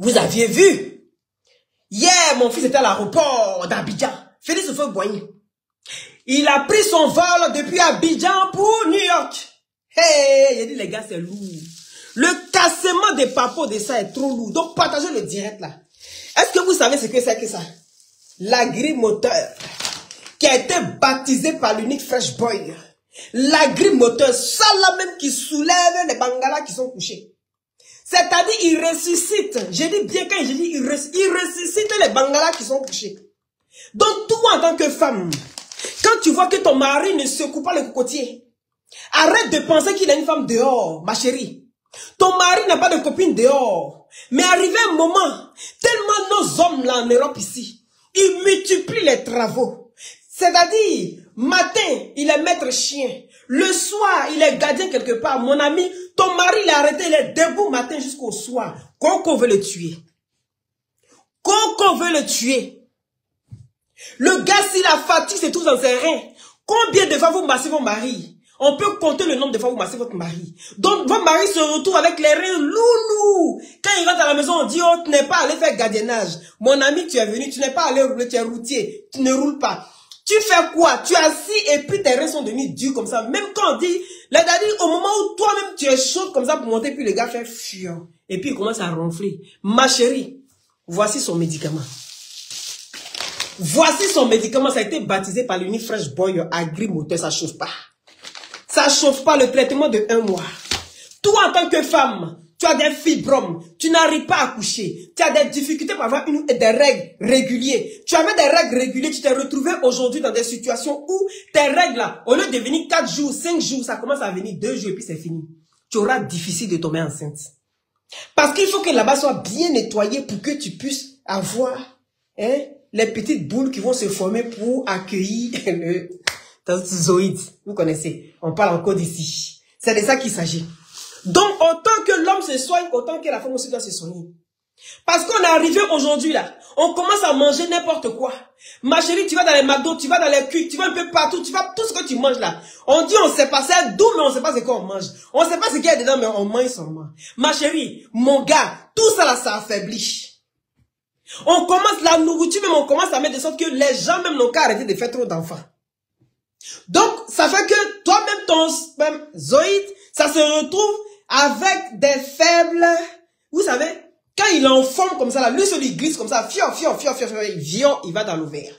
Vous aviez vu? Hier, mon fils était à l'aéroport d'Abidjan. Félix Houphouët-Boigny. Il a pris son vol depuis Abidjan pour New York. Hey, il a dit les gars, c'est lourd. Le cassement des papeaux de ça est trop lourd. Donc, partagez le direct là. Est-ce que vous savez ce que c'est que ça? L'agrimoteur, qui a été baptisé par l'unique Fresh Boy. L'agrimoteur, ça là même qui soulève les bangalas qui sont couchés. C'est-à-dire, il ressuscite. Je dis bien quand je dis il ressuscite les bangalas qui sont couchés. Donc, toi en tant que femme, quand tu vois que ton mari ne secoue pas le cocotier, arrête de penser qu'il a une femme dehors, ma chérie. Ton mari n'a pas de copine dehors. Mais arrivé un moment, tellement nos hommes là en Europe ici, ils multiplient les travaux. C'est-à-dire, matin, il est maître chien. Le soir, il est gardien quelque part. Mon ami, ton mari l'a arrêté, il est debout matin jusqu'au soir. Coco veut le tuer. Coco veut le tuer. Le gars, si la fatigue se trouve dans ses reins, combien de fois vous massez vos maris? On peut compter le nombre de fois où vous massez votre mari. Donc, votre mari se retrouve avec les reins loulous. Quand il rentre à la maison, on dit, oh, tu n'es pas allé faire gardiennage. Mon ami, tu es venu, tu n'es pas allé rouler, tu es routier. Tu ne roules pas. Tu fais quoi? Tu es assis et puis tes reins sont devenus durs comme ça. Même quand on dit, là, au moment où toi-même tu es chaude comme ça pour monter, puis le gars fait fion. Et puis il commence à ronfler. Ma chérie, voici son médicament. Voici son médicament. Ça a été baptisé par l'unique Fresh Boy Agrimoteur. Ça chauffe pas. Ça chauffe pas, le traitement de 1 mois. Toi, en tant que femme, tu as des fibromes, tu n'arrives pas à coucher, tu as des difficultés pour avoir des règles régulières. Tu avais des règles régulières, tu t'es retrouvé aujourd'hui dans des situations où tes règles, là, au lieu de venir 4 jours, 5 jours, ça commence à venir 2 jours et puis c'est fini. Tu auras difficile de tomber enceinte. Parce qu'il faut que là-bas soit bien nettoyé pour que tu puisses avoir les petites boules qui vont se former pour accueillir le... zoïde, vous connaissez, on parle encore d'ici. C'est de ça qu'il s'agit. Donc, autant que l'homme se soigne, autant que la femme aussi doit se soigner. Parce qu'on est arrivé aujourd'hui là, on commence à manger n'importe quoi. Ma chérie, tu vas dans les McDo, tu vas dans les cuits, tu vas un peu partout, tu vas tout ce que tu manges là. On dit on sait pas, c'est doux, mais on sait pas ce qu'on mange. On sait pas ce qu'il y a dedans, mais on mange seulement. Ma chérie, mon gars, tout ça là, ça affaiblit. On commence la nourriture, même on commence à mettre de sorte que les gens même n'ont qu'à arrêter de faire trop d'enfants. Donc, ça fait que toi-même, ton zoïde, ça se retrouve avec des faibles, vous savez, quand il est en forme comme ça, là, lui, il glisse comme ça, il va dans l'ovaire.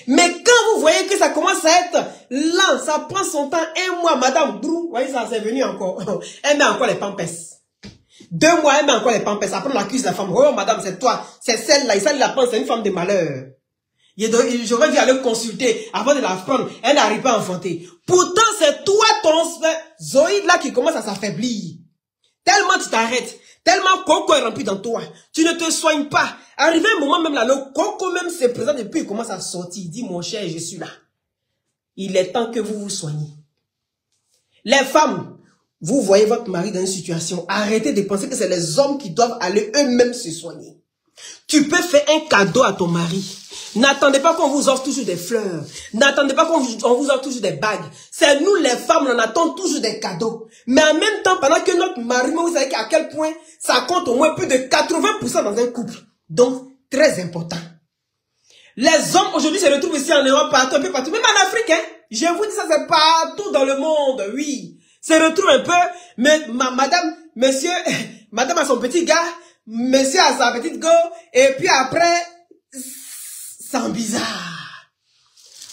Mais quand vous voyez que ça commence à être lent, ça prend son temps, 1 mois, madame Brou, vous voyez ça, c'est venu encore, elle met encore les pampers. 2 mois, elle met encore les pampers, après on accuse la femme, oh madame, c'est toi, c'est celle-là, il la pense, c'est une femme de malheur. J'aurais dû aller consulter avant de la prendre. Elle n'arrive pas à enfanter. Pourtant, c'est toi, ton zoïde là qui commence à s'affaiblir. Tellement tu t'arrêtes. Tellement Coco est rempli dans toi. Tu ne te soignes pas. Arrivé un moment même là, le Coco même se présente et puis il commence à sortir. Il dit, mon cher, je suis là. Il est temps que vous vous soignez. Les femmes, vous voyez votre mari dans une situation. Arrêtez de penser que c'est les hommes qui doivent aller eux-mêmes se soigner. Tu peux faire un cadeau à ton mari. N'attendez pas qu'on vous offre toujours des fleurs. N'attendez pas qu'on vous offre toujours des bagues. C'est nous les femmes, on attend toujours des cadeaux. Mais en même temps, pendant que notre mari, vous savez à quel point ça compte au moins plus de 80% dans un couple. Donc, très important. Les hommes aujourd'hui se retrouvent ici en Europe, partout, un peu partout. Même en Afrique, hein. Je vous dis ça, c'est partout dans le monde, oui. Se retrouvent un peu, mais madame, monsieur, madame a son petit gars, monsieur a sa petite go, et puis après... C'est bizarre.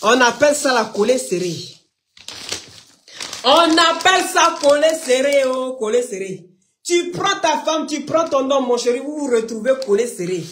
On appelle ça la collée serrée. On appelle ça collée serrée, oh, collée serrée. Tu prends ta femme, tu prends ton homme, mon chéri, vous vous retrouvez collée serrée.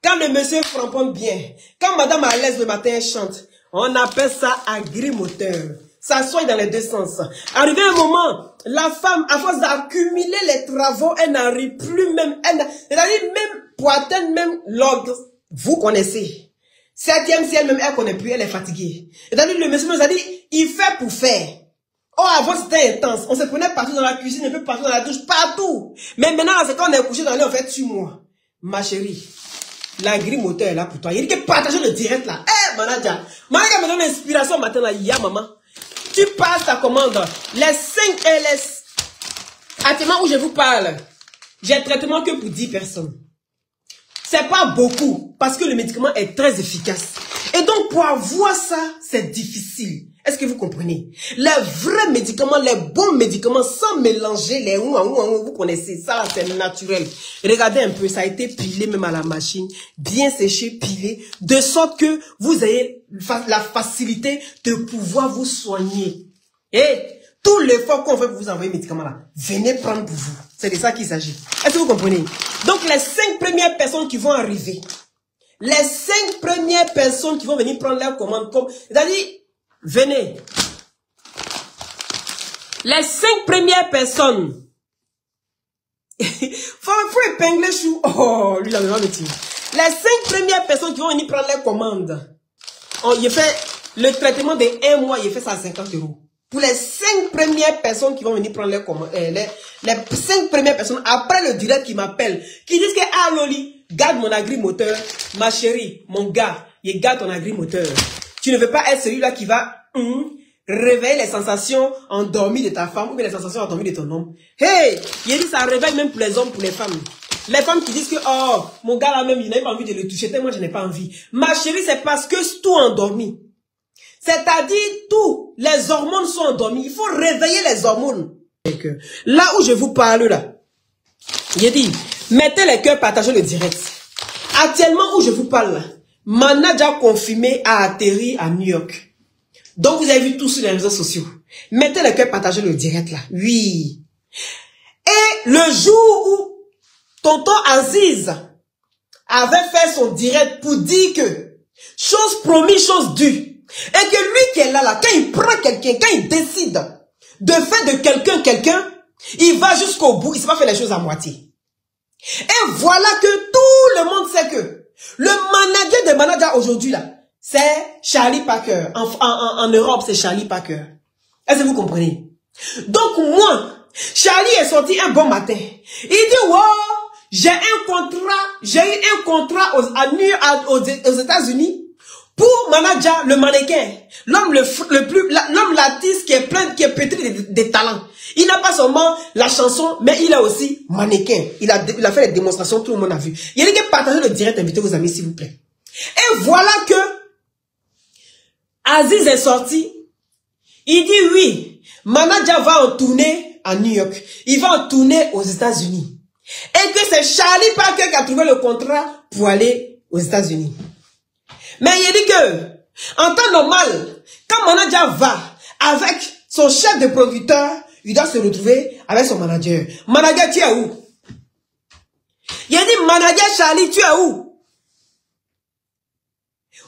Quand le monsieur framponne bien, quand madame à l'aise le matin elle chante, on appelle ça agrimoteur. Ça soigne dans les deux sens. Arrivé un moment, la femme, à force d'accumuler les travaux, elle n'arrive plus même, c'est-à-dire même poitrine, même l'ordre, vous connaissez. 7e ciel même, elle connaît plus, elle est fatiguée. Et dans le monsieur nous a dit, il fait pour faire. Oh, avant c'était intense. On se prenait partout dans la cuisine, un peu partout dans la douche, partout. Mais maintenant, c'est quand on est couché dans le lit, on fait sur moi. Ma chérie, l'agrimoteur est là pour toi. Il dit que partager le direct là. Eh, Manadia. Manadia me donne l'inspiration matin là, ya maman. Tu passes ta commande. Les 5 LS. Actuellement où je vous parle, j'ai traitement que pour 10 personnes. C'est pas beaucoup, parce que le médicament est très efficace. Et donc, pour avoir ça, c'est difficile. Est-ce que vous comprenez? Les vrais médicaments, les bons médicaments, sans mélanger les vous connaissez, ça c'est naturel. Regardez un peu, ça a été pilé même à la machine, bien séché, pilé, de sorte que vous ayez la facilité de pouvoir vous soigner. Et tout l'effort qu'on fait pour vous envoyer les médicaments là, venez prendre pour vous. C'est de ça qu'il s'agit. Est-ce que vous comprenez? Donc les 5 premières personnes qui vont arriver, les 5 premières personnes qui vont venir prendre leur commande, comme, c'est-à-dire, venez. Les 5 premières personnes. faut épingler chou. Oh, lui, la même métier. Les 5 premières personnes qui vont venir prendre leur commande. Oh, il fait le traitement de 1 mois, il fait ça à 50 €. Pour les 5 premières personnes qui vont venir prendre leur commande, les 5 premières personnes, après le direct qui m'appellent, qui disent que, ah, Loli, garde mon agrimoteur, ma chérie, mon gars, il garde ton agrimoteur. Tu ne veux pas être celui-là qui va réveiller les sensations endormies de ta femme ou bien les sensations endormies de ton homme. Hey, il dit ça réveille même pour les hommes, pour les femmes. Les femmes qui disent que, oh, mon gars là même, je n'ai pas envie de le toucher, tellement je n'ai pas envie. Ma chérie, c'est parce que c'est tout endormi. C'est-à-dire, tout, les hormones sont endormies. Il faut réveiller les hormones. Là où je vous parle là, j'ai dit, mettez les cœurs, partagez le direct. Actuellement où je vous parle là, Manager confirmé a atterri à New York. Donc vous avez vu tout sur les réseaux sociaux. Mettez le cœur, partagez le direct là. Oui. Et le jour où tonton Aziz avait fait son direct pour dire que chose promise, chose due. Et que lui qui est là, quand il prend quelqu'un, quand il décide de faire de quelqu'un, il va jusqu'au bout, il ne sait pas faire les choses à moitié. Et voilà que tout le monde sait que le manager des managers aujourd'hui là, c'est Charlie Parker. En Europe, c'est Charlie Parker. Est-ce que vous comprenez? Donc moi, Charlie est sorti un bon matin. Il dit, wow, j'ai eu un contrat aux États-Unis pour manager le mannequin, l'homme l'artiste qui est pétri de talents. Il n'a pas seulement la chanson, mais il a aussi mannequin. Il a fait les démonstrations, tout le monde a vu. Il a dit que partagez le direct, invitez vos amis s'il vous plaît. Et voilà que Aziz est sorti. Il dit oui, manager va en tournée à New York. Il va en tournée aux États-Unis. Et que c'est Charlie Parker qui a trouvé le contrat pour aller aux États-Unis. Mais il dit que, en temps normal, quand manager va avec son chef de producteur, il doit se retrouver avec son manager. Manager, tu es où? Il a dit, manager Charlie, tu es où?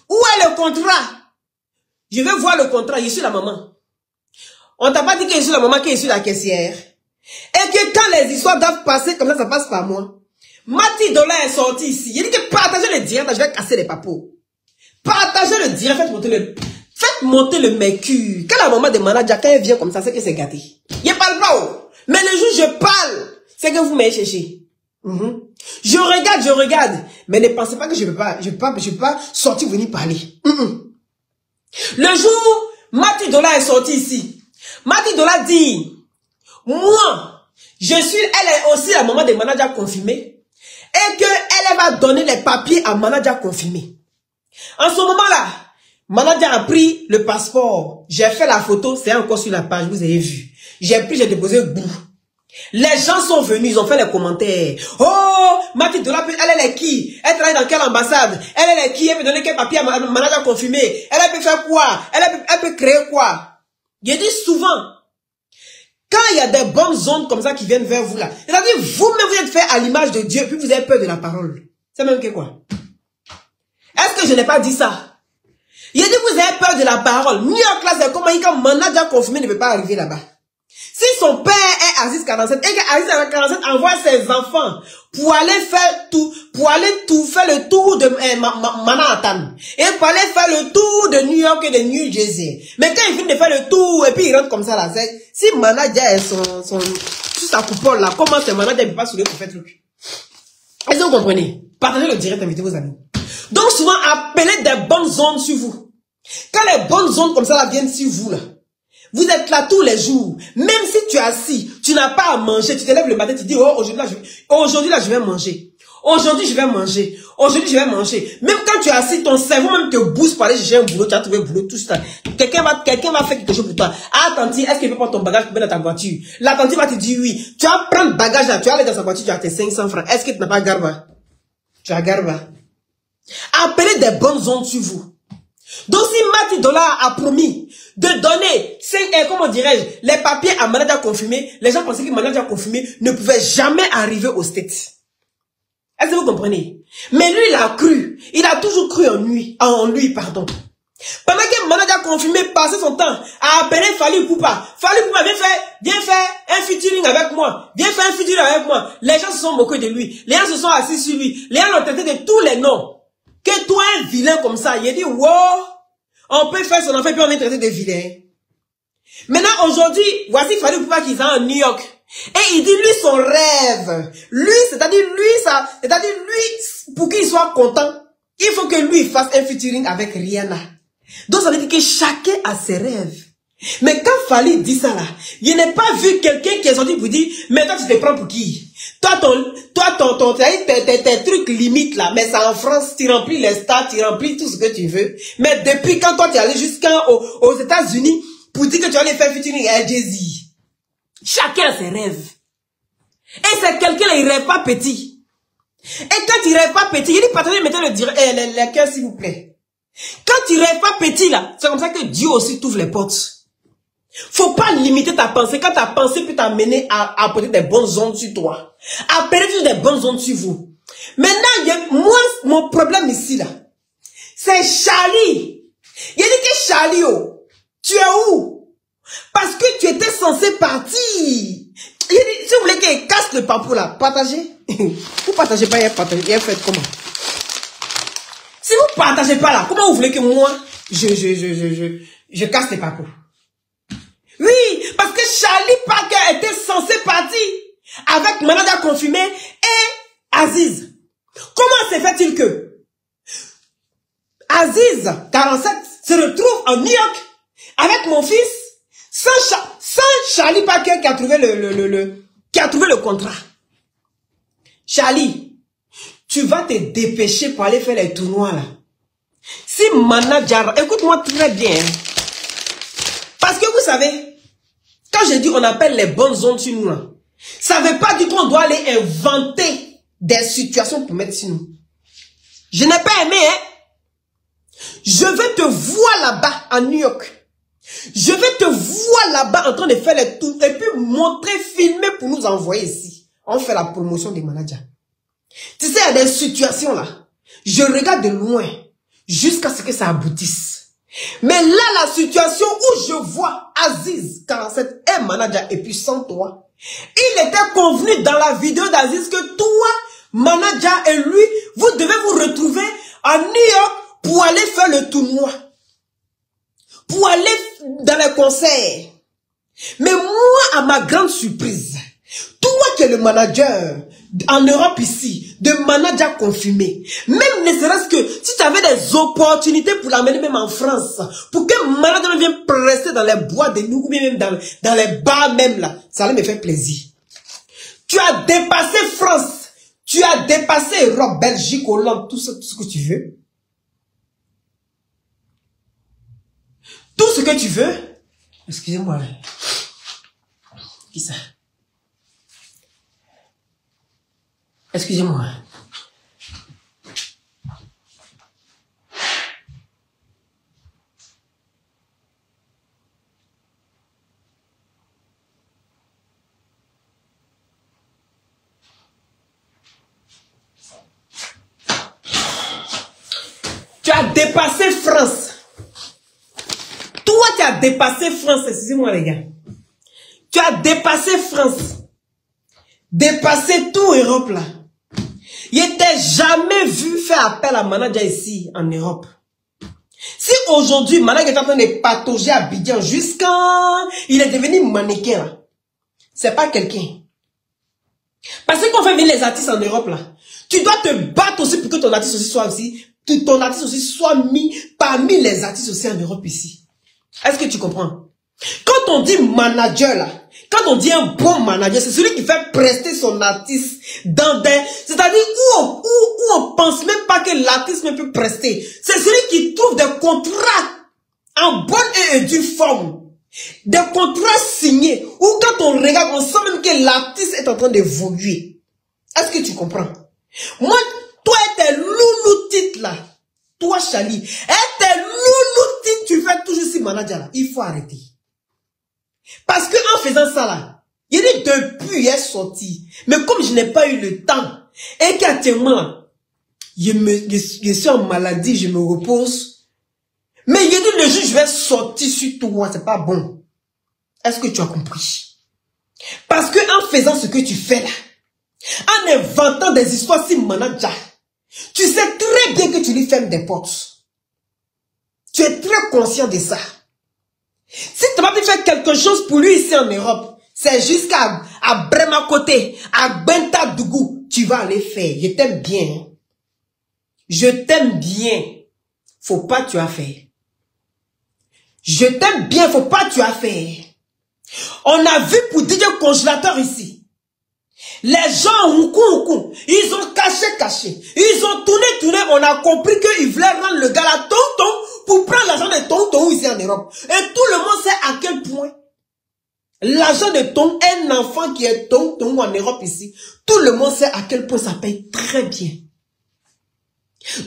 Où est le contrat? Je vais voir le contrat, je suis la maman. On t'a pas dit que je suis la maman, que je suis la caissière. Et que quand les histoires doivent passer comme ça passe par moi. Mati Dola est sorti ici. Il dit que partagez le direct, je vais casser les papos. Partagez le direct, faites monter le mercure. Quand la maman des managers, quand elle vient comme ça, c'est que c'est gâté. Je parle pas. Mais le jour où je parle, c'est que vous m'avez cherché. Je regarde. Mais ne pensez pas que je ne peux pas sortir venir parler. Le jour où Mati Dola est sorti ici, Mati Dola dit, moi, elle est aussi la maman des managers confirmés, et qu'elle va donner les papiers à manager confirmé. En ce moment-là, manager a pris le passeport. J'ai fait la photo, c'est encore sur la page, vous avez vu. J'ai déposé le bout. Les gens sont venus, ils ont fait les commentaires. Oh, Mati Dola, elle est qui? Elle travaille dans quelle ambassade? Elle est qui? Elle peut donner quel papier à manager confirmé? Elle peut faire quoi? Elle peut créer quoi? Je dis souvent, quand il y a des bonnes ondes comme ça qui viennent vers vous là, c'est-à-dire vous-même vous êtes fait à l'image de Dieu, puis vous avez peur de la parole. C'est même que quoi? Est-ce que je n'ai pas dit ça? Il a dit que vous avez peur de la parole. New York là, c'est comment quand manager confirmé ne peut pas arriver là-bas. Si son père est Aziz 47 et que Aziz 47 envoie ses enfants pour aller faire le tour de Manhattan et pour aller faire le tour de New York et de New Jersey. Mais quand il finit de faire le tour et puis il rentre comme ça là, si manager est sur sa coupole là, comment ce manager ne peut pas soulever pour faire truc? Est-ce que vous comprenez? Partagez le direct, invitez vos amis. Donc souvent appelez des bonnes ondes sur vous. Quand les bonnes ondes comme ça là viennent sur vous là, vous êtes là tous les jours. Même si tu es assis, tu n'as pas à manger, tu te lèves le matin, tu dis, oh, aujourd'hui là, je vais manger. Aujourd'hui, je vais manger. Aujourd'hui, je vais manger. Même quand tu es assis, ton cerveau même te booste pour aller chercher un boulot. Tu as trouvé un boulot, tout ça. Quelqu'un va faire quelque chose pour toi. Ah, tanti, est-ce qu'il peut prendre ton bagage pour mettre dans ta voiture? La tanti va te dire oui. Tu vas prendre bagage là, tu vas aller dans sa voiture, tu as tes 500 francs. Est-ce que tu n'as pas garba? Tu as garba. Appelez des bonnes ondes sur vous. Donc si Maty Dollar a promis de donner 5, comment dirais-je, les papiers à manager confirmé, les gens pensaient que manager confirmé ne pouvait jamais arriver aux States. Est-ce que vous comprenez? Mais lui, il a cru. Il a toujours cru en lui, pardon. Pendant que manager confirmé passait son temps à appeler Fally Ipupa. Fally Ipupa, viens faire un featuring avec moi. Viens faire un featuring avec moi. Les gens se sont moqués de lui. Les gens se sont assis sur lui. Les gens l'ont traité de tous les noms. Que toi, un vilain comme ça, il a dit, wow, on peut faire son enfant, puis on est traité de vilain. Maintenant, aujourd'hui, voici Fally Ipupa qui est en New York. Et il dit, lui, son rêve. Lui, c'est-à-dire, lui, pour qu'il soit content, il faut que lui fasse un featuring avec Rihanna. Donc, ça veut dire que chacun a ses rêves. Mais quand Fally dit ça là, je n'ai pas vu quelqu'un qui est sorti pour dire, mais toi, tu te prends pour qui? Toi, tes trucs limites là, mais c'est en France, tu remplis les stars, tu remplis tout ce que tu veux. Mais depuis quand toi, tu es allé jusqu'aux États-Unis pour dire que tu vas aller faire featuring avec Jay-Z. Chacun a ses rêves. Et c'est quelqu'un là, il rêve pas petit. Et quand il rêve pas petit, il dit, partenaire, mettez les cœurs s'il vous plaît. Quand tu rêves pas petit là, c'est comme ça que Dieu aussi t'ouvre les portes. Faut pas limiter ta pensée. Quand ta pensée peut t'amener à apporter des bonnes ondes sur toi. À apporter des bonnes ondes sur vous. Maintenant, moi, mon problème ici là, c'est Charlie. Il a dit que Charlie, oh, tu es où? Parce que tu étais censé partir. Il a dit, si vous voulez qu'il casse le papou là, partagez. Vous partagez pas, il a fait comment? Si vous partagez pas là, comment vous voulez que moi, je casse les papous? Oui, parce que Charlie Parker était censé partir avec manager confirmé et Aziz. Comment se fait-il que Aziz, 47, se retrouve en New York avec mon fils sans Charlie Parker qui a trouvé le contrat? Charlie, tu vas te dépêcher pour aller faire les tournois là. Si manager, écoute-moi très bien. Parce que vous savez, quand je dis on appelle les bonnes ondes sur nous, là, ça ne veut pas dire qu'on doit aller inventer des situations pour mettre sur nous. Je n'ai pas aimé, hein. Je vais te voir là-bas à New York. Je vais te voir là-bas en train de faire les tours et puis montrer, filmer pour nous envoyer ici. On fait la promotion des managers. Tu sais, il y a des situations là. Je regarde de loin jusqu'à ce que ça aboutisse. Mais là, la situation où je vois Aziz, 47, est manager et puis sans toi, il était convenu dans la vidéo d'Aziz que toi, manager et lui, vous devez vous retrouver à New York pour aller faire le tournoi. Pour aller dans les concerts. Mais moi, à ma grande surprise, toi qui es le manager en Europe ici, de manager confirmé, même ne serait-ce que si tu avais des opportunités pour l'amener même en France, pour que manager vienne presser dans les bois de nous, ou même dans les bars même là, ça allait me faire plaisir. Tu as dépassé France, tu as dépassé Europe, Belgique, Hollande, tout ce que tu veux. Tout ce que tu veux. Excusez-moi. Qui ça? Excusez-moi. Tu as dépassé France. Toi, tu as dépassé France. Excusez-moi, les gars. Tu as dépassé France. Dépassé tout Europe, là. Il n'était jamais vu faire appel à manager ici, en Europe. Si aujourd'hui, manager est en train de patauger à Abidjan jusqu'à... Il est devenu mannequin, là. C'est pas quelqu'un. Parce qu'on fait venir les artistes en Europe, là. Tu dois te battre aussi pour que ton artiste aussi soit mis parmi les artistes aussi en Europe ici. Est-ce que tu comprends? Quand on dit manager là, Quand on dit un bon manager, c'est celui qui fait prester son artiste dans des... C'est-à-dire où on pense même pas que l'artiste ne peut prester. C'est celui qui trouve des contrats en bonne et due forme. Des contrats signés. Où quand on regarde, on sent même que l'artiste est en train d'évoluer. Est-ce que tu comprends? Moi, toi et tes loulou titres là. Toi, Chali, et tes loulou titres, tu fais toujours si manager là. Il faut arrêter. Parce que en faisant ça là, il dit depuis il est sorti. Mais comme je n'ai pas eu le temps, et qu'actuellement, je suis en maladie, je me repose. Mais il dit le jour je vais sortir sur toi, c'est pas bon. Est-ce que tu as compris? Parce que en faisant ce que tu fais là, en inventant des histoires si manager, tu sais très bien que tu lui fermes des portes. Tu es très conscient de ça. Si tu vas pas faire quelque chose pour lui ici en Europe, c'est jusqu'à Brema côté, à Benta Dougou, tu vas aller faire. Je t'aime bien. Je t'aime bien. Faut pas tu as fait. Je t'aime bien, faut pas tu as fait. On a vu pour DJ Congélateur ici. Les gens, ils ont caché. Ils ont tourné, on a compris qu'ils voulaient rendre le gars là tonton pour prendre l'argent de tonton ici en Europe. Et tout le monde sait à quel point l'argent de tonton, un enfant qui est tonton en Europe ici, tout le monde sait à quel point ça paye très bien.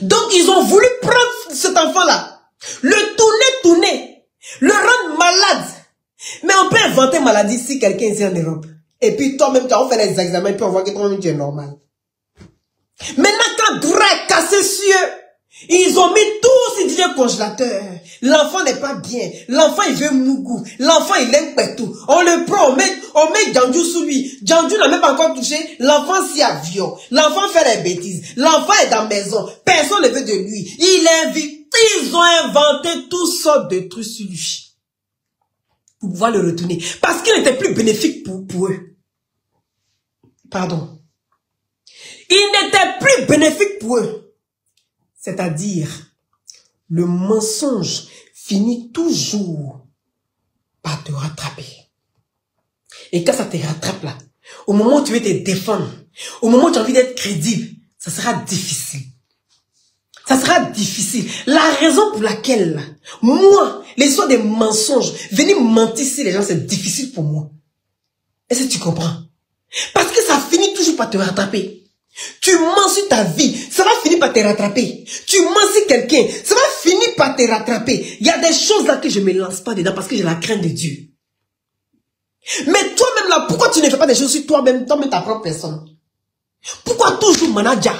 Donc ils ont voulu prendre cet enfant-là, le tourner, le rendre malade. Mais on peut inventer maladie si quelqu'un est ici en Europe. Et puis toi-même, tu as fait les examens, puis on voit que toi-même tu es normal. Maintenant, quand Drake cassé sur eux, ils ont mis tout sur DJ Congélateur. L'enfant n'est pas bien. L'enfant, il veut mougou. L'enfant, il aime tout. On le prend, on met Djandjou sous lui. Djandjou n'a même pas encore touché. L'enfant s'y avion. L'enfant fait des bêtises. L'enfant est dans la maison. Personne ne veut de lui. Il invite. Ils ont inventé toutes sortes de trucs sur lui. Pour pouvoir le retourner. Parce qu'il n'était plus bénéfique pour eux. Pardon. Il n'était plus bénéfique pour eux. C'est-à-dire, le mensonge finit toujours par te rattraper. Et quand ça te rattrape là, au moment où tu veux te défendre, au moment où tu as envie d'être crédible, ça sera difficile. Ça sera difficile. La raison pour laquelle, moi, les histoires des mensonges, venir mentir sur les gens, c'est difficile pour moi. Est-ce que tu comprends? Parce que ça finit toujours par te rattraper. Tu mens sur ta vie, ça va finir par te rattraper. Tu mens sur quelqu'un, ça va finir par te rattraper. Il y a des choses là que je ne me lance pas dedans parce que j'ai la crainte de Dieu. Mais toi-même là, pourquoi tu ne fais pas des choses sur toi-même, ta propre personne? Pourquoi toujours manager,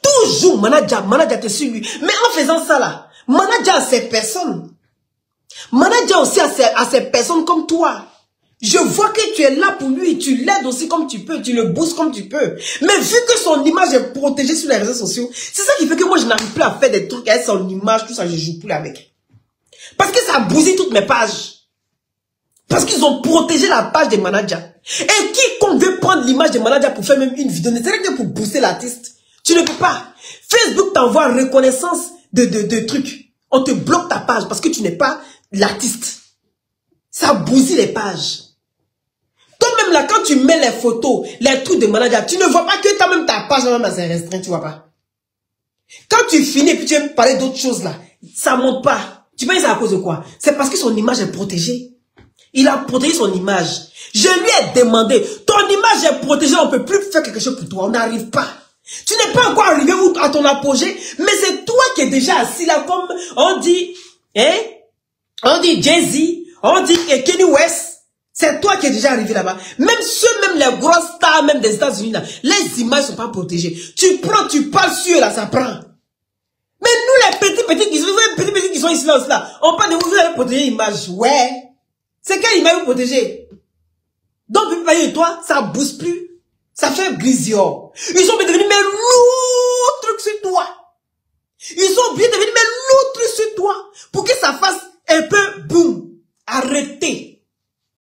toujours manager te sur lui? Mais en faisant ça là, manager à ces personnes. Manager aussi à ces personnes comme toi. Je vois que tu es là pour lui, tu l'aides aussi comme tu peux, tu le boostes comme tu peux. Mais vu que son image est protégée sur les réseaux sociaux, c'est ça qui fait que moi je n'arrive plus à faire des trucs avec son image, tout ça, je joue plus avec. Parce que ça bousille toutes mes pages. Parce qu'ils ont protégé la page des managers. Et quiconque veut prendre l'image des managers pour faire même une vidéo, c'est que pour booster l'artiste. Tu ne peux pas. Facebook t'envoie reconnaissance de trucs. On te bloque ta page parce que tu n'es pas l'artiste. Ça bousille les pages. Toi-même là, quand tu mets les photos, les trucs de manager, tu ne vois pas que toi-même ta page même c'est restreint, tu vois pas. Quand tu finis puis tu veux parler d'autres choses là, ça monte pas. Tu penses à cause de quoi? C'est parce que son image est protégée. Il a protégé son image. Je lui ai demandé, ton image est protégée, on ne peut plus faire quelque chose pour toi, on n'arrive pas. Tu n'es pas encore arrivé à ton apogée, mais c'est toi qui es déjà assis là comme on dit, hein? On dit Jay-Z, on dit Kanye West. C'est toi qui es déjà arrivé là-bas. Même les grosses stars, même des États-Unis, là, les images ne sont pas protégées. Tu prends, tu parles sur là, ça prend. Mais nous, les petits qui sont ici là, on parle de vous avez protégé l'image. Ouais. C'est quelle image vous protégez? Donc, vous parlez de toi, ça ne booste plus. Ça fait grisillon. Ils sont obligés de venir mettre lourd truc sur toi. Ils sont obligés de venir mettre lourd truc sur toi pour que ça fasse un peu boum. Arrêtez.